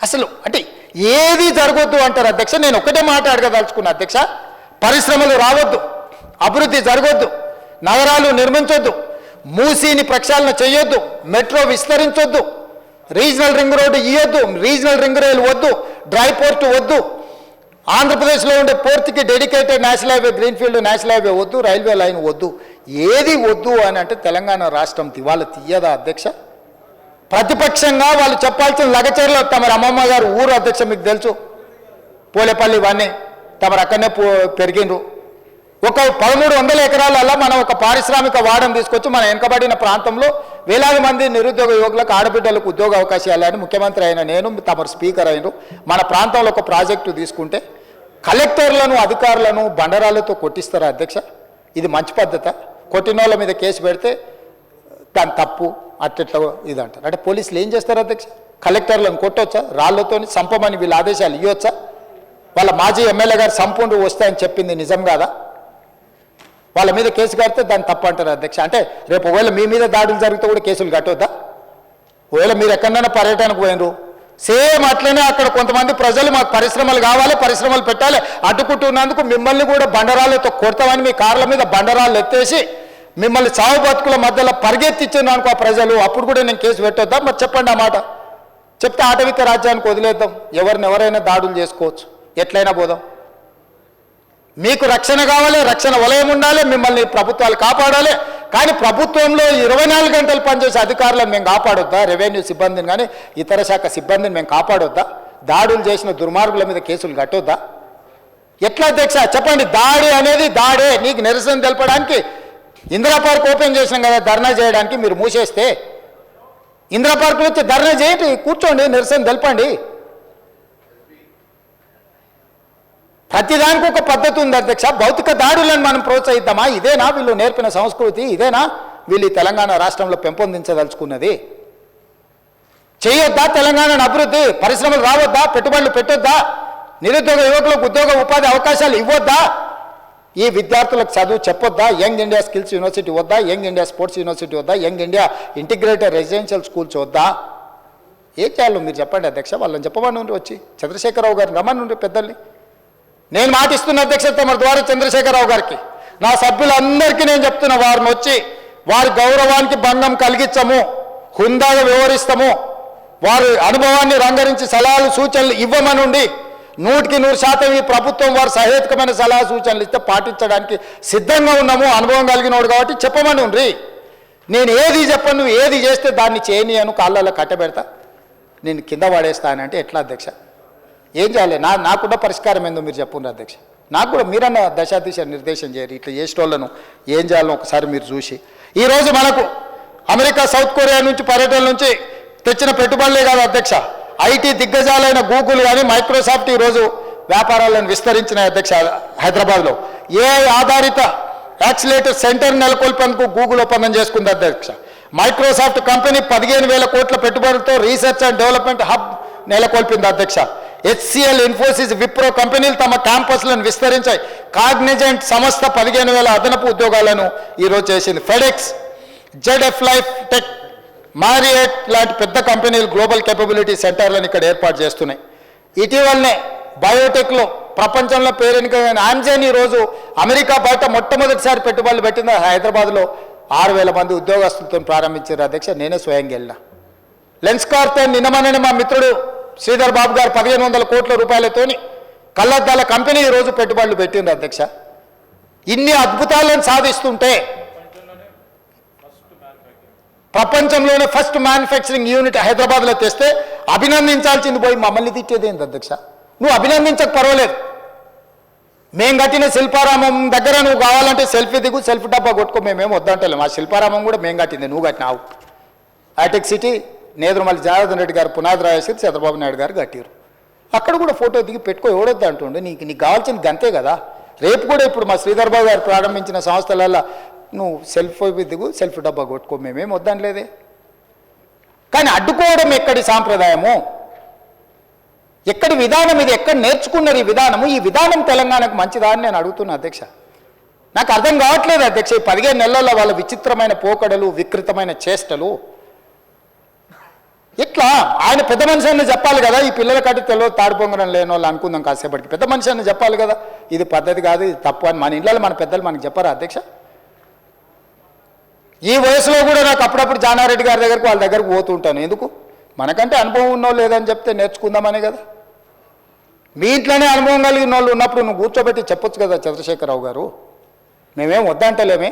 అసలు అంటే ఏది జరగొద్దు అంటారు అధ్యక్ష. నేను ఒకటే మాట అడగదలుచుకున్నా అధ్యక్ష, పరిశ్రమలు రావద్దు, అభివృద్ధి జరగొద్దు, నగరాలు నిర్మించొద్దు, మూసీని ప్రక్షాళన చేయొద్దు, మెట్రో విస్తరించొద్దు, రీజనల్ రింగ్ రోడ్డు ఇవ్వద్దు, రీజనల్ రింగ్ రైలు వద్దు, డ్రై పోర్ట్ వద్దు, ఆంధ్రప్రదేశ్లో ఉండే పోర్ట్కి dedicated national highway, greenfield national highway వద్దు, రైల్వే లైన్ వద్దు, ఏది వద్దు అని అంటే తెలంగాణ రాష్ట్రం దివాళ తీయదా అధ్యక్ష? ప్రతిపక్షంగా వాళ్ళు చెప్పాల్సిన లగచర్లు తమరు అమ్మమ్మ గారు ఊరు అధ్యక్ష, మీకు తెలుసు పోలేపల్లి ఇవన్నీ తమరు అక్కడనే పెరిగిండ్రు. ఒక 1300 ఎకరాలలో మనం ఒక పారిశ్రామిక వాడని తీసుకొచ్చి మన వెనుకబడిన ప్రాంతంలో వేలాది మంది నిరుద్యోగ యువకులకు, ఆడబిడ్డలకు ఉద్యోగ అవకాశాలు అని ముఖ్యమంత్రి అయిన నేను, తమరు స్పీకర్ అయినరు, మన ప్రాంతంలో ఒక ప్రాజెక్టు తీసుకుంటే కలెక్టర్లను అధికారులను బండరాలతో కొట్టిస్తారా అధ్యక్ష? ఇది మంచి పద్ధత? కొట్టిన వాళ్ళ మీద కేసు పెడితే దాని తప్పు అట్లా ఇది అంటారు. అంటే పోలీసులు ఏం చేస్తారు అధ్యక్ష? కలెక్టర్లను కొట్టొచ్చా? రాళ్లతో సంపమని వీళ్ళ ఆదేశాలు ఇవ్వచ్చా? వాళ్ళ మాజీ ఎమ్మెల్యే గారు సంపూర్ణ వస్తాయని చెప్పింది నిజం కాదా? వాళ్ళ మీద కేసు కడితే దాన్ని తప్పు అంటారు అధ్యక్ష. అంటే రేపు ఒకవేళ మీ మీద దాడులు జరిగితే కూడా కేసులు కట్టొద్దా? ఒకవేళ మీరు ఎక్కడైనా పర్యటనకు పోయినరు, సేమ్ అట్లనే అక్కడ కొంతమంది ప్రజలు మాకు పరిశ్రమలు కావాలి, పరిశ్రమలు పెట్టాలి అడ్డుకుంటున్నందుకు మిమ్మల్ని కూడా బండరాలతో కొడతామని మీ కార్ల మీద బండరాలు ఎత్తేసి మిమ్మల్ని చావు బతుకుల మధ్యలో పరిగెత్తించాను అనుకో ఆ ప్రజలు, అప్పుడు కూడా నేను కేసు పెట్టొద్దా? మరి చెప్పండి ఆ మాట. చెప్తే ఆటవిక రాజ్యానికి వదిలేద్దాం, ఎవరైనా దాడులు చేసుకోవచ్చు, ఎట్లయినా పోదాం. మీకు రక్షణ కావాలి, రక్షణ వలయం ఉండాలి, మిమ్మల్ని ప్రభుత్వాలు కాపాడాలి. కానీ ప్రభుత్వంలో 24 గంటలు పనిచేసే అధికారులను మేము కాపాడొద్దా? రెవెన్యూ సిబ్బందిని కానీ ఇతర శాఖ సిబ్బందిని మేము కాపాడొద్దా? దాడులు చేసిన దుర్మార్గుల మీద కేసులు కట్టొద్దా? ఎట్లా అధ్యక్ష చెప్పండి? దాడి అనేది దాడే. నీకు నిరసన తెలపడానికి ఇందిరా పార్క్ ఓపెన్ చేసినాం కదా ధర్నా చేయడానికి, మీరు మూసేస్తే ఇందిరా పార్క్లో వచ్చి ధర్నా చేయండి, కూర్చోండి, నిరసన తెలపండి. ప్రతిదానికి ఒక పద్ధతి ఉంది అధ్యక్ష. భౌతిక దాడులను మనం ప్రోత్సహిద్దామా? ఇదేనా వీళ్ళు నేర్పిన సంస్కృతి? ఇదేనా వీళ్ళు తెలంగాణ రాష్ట్రంలో పెంపొందించదలుచుకున్నది? చేయొద్దా తెలంగాణను అభివృద్ధి? పరిశ్రమలు రావద్దా? పెట్టుబడులు పెట్టొద్దా? నిరుద్యోగ యువకులకు ఉద్యోగ ఉపాధి అవకాశాలు ఇవ్వొద్దా? ఈ విద్యార్థులకు చదువు చెప్పొద్దా? యంగ్ ఇండియా స్కిల్స్ యూనివర్సిటీ వద్దా? యంగ్ ఇండియా స్పోర్ట్స్ యూనివర్సిటీ వద్దా? Young India integrated residential schools వద్దా? ఏం చేయాలో మీరు చెప్పండి అధ్యక్ష. వాళ్ళని చెప్పమని నుండి వచ్చి చంద్రశేఖరరావు గారిని రమ్మని నుండి పెద్దల్ని. నేను మాటిస్తున్న అధ్యక్ష తమ ద్వారా చంద్రశేఖరరావు గారికి, నా సభ్యులందరికీ నేను చెప్తున్న, వారిని వచ్చి వారి గౌరవానికి భంగం కలిగించము, హుందాగా వ్యవహరిస్తాము, వారి అనుభవాన్ని రంగరించి సలహాలు సూచనలు ఇవ్వమనుండి 100% ఈ ప్రభుత్వం వారు సహేతుకమైన సలహా సూచనలు ఇస్తే పాటించడానికి సిద్ధంగా ఉన్నాము. అనుభవం కలిగినోడు కాబట్టి చెప్పమని ఉండ్రి. నేను ఏది చెప్పను, నువ్వు ఏది చేస్తే దాన్ని చేయని అను కాళ్ళలో కట్టబెడతా, నేను కింద పడేస్తానంటే ఎట్లా అధ్యక్ష? ఏం చేయాలి? నాకున్న పరిష్కారం ఏందో మీరు చెప్పుండ్రు అధ్యక్ష. నాకు కూడా మీరన్న దశాదిశ నిర్దేశం చేయరు. ఇట్లా చేసేటోళ్ళను ఏం చేయాలో ఒకసారి మీరు చూసి. ఈరోజు మనకు అమెరికా, సౌత్ కొరియా నుంచి పర్యటన నుంచి తెచ్చిన పెట్టుబడులే కాదు అధ్యక్ష, ఐటీ దిగ్గజాలైన గూగుల్ కానీ మైక్రోసాఫ్ట్ ఈరోజు వ్యాపారాలను విస్తరించిన అధ్యక్ష. హైదరాబాద్లో ఏఐ ఆధారిత యాక్సిలేటర్ సెంటర్ నెలకొల్పేందుకు గూగుల్ ఒప్పందం చేసుకుంది అధ్యక్ష. మైక్రోసాఫ్ట్ కంపెనీ 15,000 కోట్ల పెట్టుబడులతో రీసెర్చ్ అండ్ డెవలప్మెంట్ హబ్ నెలకొల్పింది అధ్యక్ష. HCL, ఇన్ఫోసిస్, విప్రో కంపెనీలు తమ క్యాంపస్లను విస్తరించాయి. కాగ్నిజెంట్ సంస్థ 15,000 అదనపు ఉద్యోగాలను ఈరోజు చేసింది. FedEx, ZF life tech, Marriott లాంటి పెద్ద కంపెనీలు గ్లోబల్ కేపబిలిటీ సెంటర్లను ఇక్కడ ఏర్పాటు చేస్తున్నాయి. ఇటీవలనే బయోటెక్లో ప్రపంచంలో పేరెనికైన ఆమ్జెన్ ఈరోజు అమెరికా బయట మొట్టమొదటిసారి పెట్టుబడులు పెట్టింది హైదరాబాద్లో 6,000 మంది ఉద్యోగస్తులతో ప్రారంభించారు అధ్యక్ష. నేనే స్వయంగా వెళ్ళిన. లెన్స్కార్తో నిన్నమనే మా మిత్రుడు శ్రీధర్ బాబు గారు 1,500 కోట్ల రూపాయలతోని కళ్ళద్దాల కంపెనీ ఈరోజు పెట్టుబడులు పెట్టిండ్రు అధ్యక్ష. ఇన్ని అద్భుతాలను సాధిస్తుంటే ప్రపంచంలోనే ఫస్ట్ మ్యానుఫ్యాక్చరింగ్ యూనిట్ హైదరాబాద్లో తెస్తే అభినందించాల్సింది పోయి మమ్మల్ని తిట్టేది ఏంటి అధ్యక్ష? నువ్వు అభినందించక పర్వాలేదు, మేము కట్టిన శిల్పారామం దగ్గర నువ్వు కావాలంటే సెల్ఫీ దిగు, సెల్ఫీ డబ్బా కొట్టుకో, మేమేం వద్దంటలేం. మా శిల్పారామం కూడా మేము కట్టింది, నువ్వు కట్టినావు. హైటెక్ సిటీ నేదురుమల్లి జనార్దన్ రెడ్డి గారు పునాది రాయేసి చంద్రబాబు నాయుడు గారు కట్టారు. అక్కడ కూడా ఫోటో దిగి పెట్టుకో, ఎవడొద్దు అంటుండే. నీకు కావాల్సింది గంతే కదా. రేపు కూడా ఇప్పుడు మా శ్రీధర్ బాబు గారు ప్రారంభించిన సంస్థలలో నువ్వు సెల్ఫీ దిగు, సెల్ఫీ డబ్బా కొట్టుకో, మేమేం వద్దనలేదే. కానీ అడ్డుకోవడం ఎక్కడి సాంప్రదాయము, ఎక్కడి విధానం ఇది? ఎక్కడ నేర్చుకున్నారు ఈ విధానము? ఈ విధానం తెలంగాణకు మంచిదా అని నేను అడుగుతున్నా అధ్యక్ష. నాకు అర్థం కావట్లేదు అధ్యక్ష. ఈ 15 నెలల్లో వాళ్ళ విచిత్రమైన పోకడలు, వికృతమైన చేష్టలు. ఇట్లా ఆయన పెద్ద మనిషి అని చెప్పాలి కదా, ఈ పిల్లల కట్టి తెలియదు తాడిపొంగడం లేని వాళ్ళు అనుకుందాం కాసేపటికి. పెద్ద మనిషి అని చెప్పాలి కదా, ఇది పద్ధతి కాదు, ఇది తప్పు అని మన ఇళ్ళలో మన పెద్దలు మనకు చెప్పారా అధ్యక్ష? ఈ వయసులో కూడా నాకు అప్పుడప్పుడు జానారెడ్డి గారి దగ్గరకు వాళ్ళ దగ్గరకు పోతుంటాను. ఎందుకు? మనకంటే అనుభవం ఉన్నోళ్ళు లేదని చెప్తే నేర్చుకుందామనే కదా. మీ ఇంట్లోనే అనుభవం కలిగిన వాళ్ళు ఉన్నప్పుడు నువ్వు కూర్చోబెట్టి చెప్పొచ్చు కదా చంద్రశేఖరరావు గారు. మేమేం వద్దంటలేమే.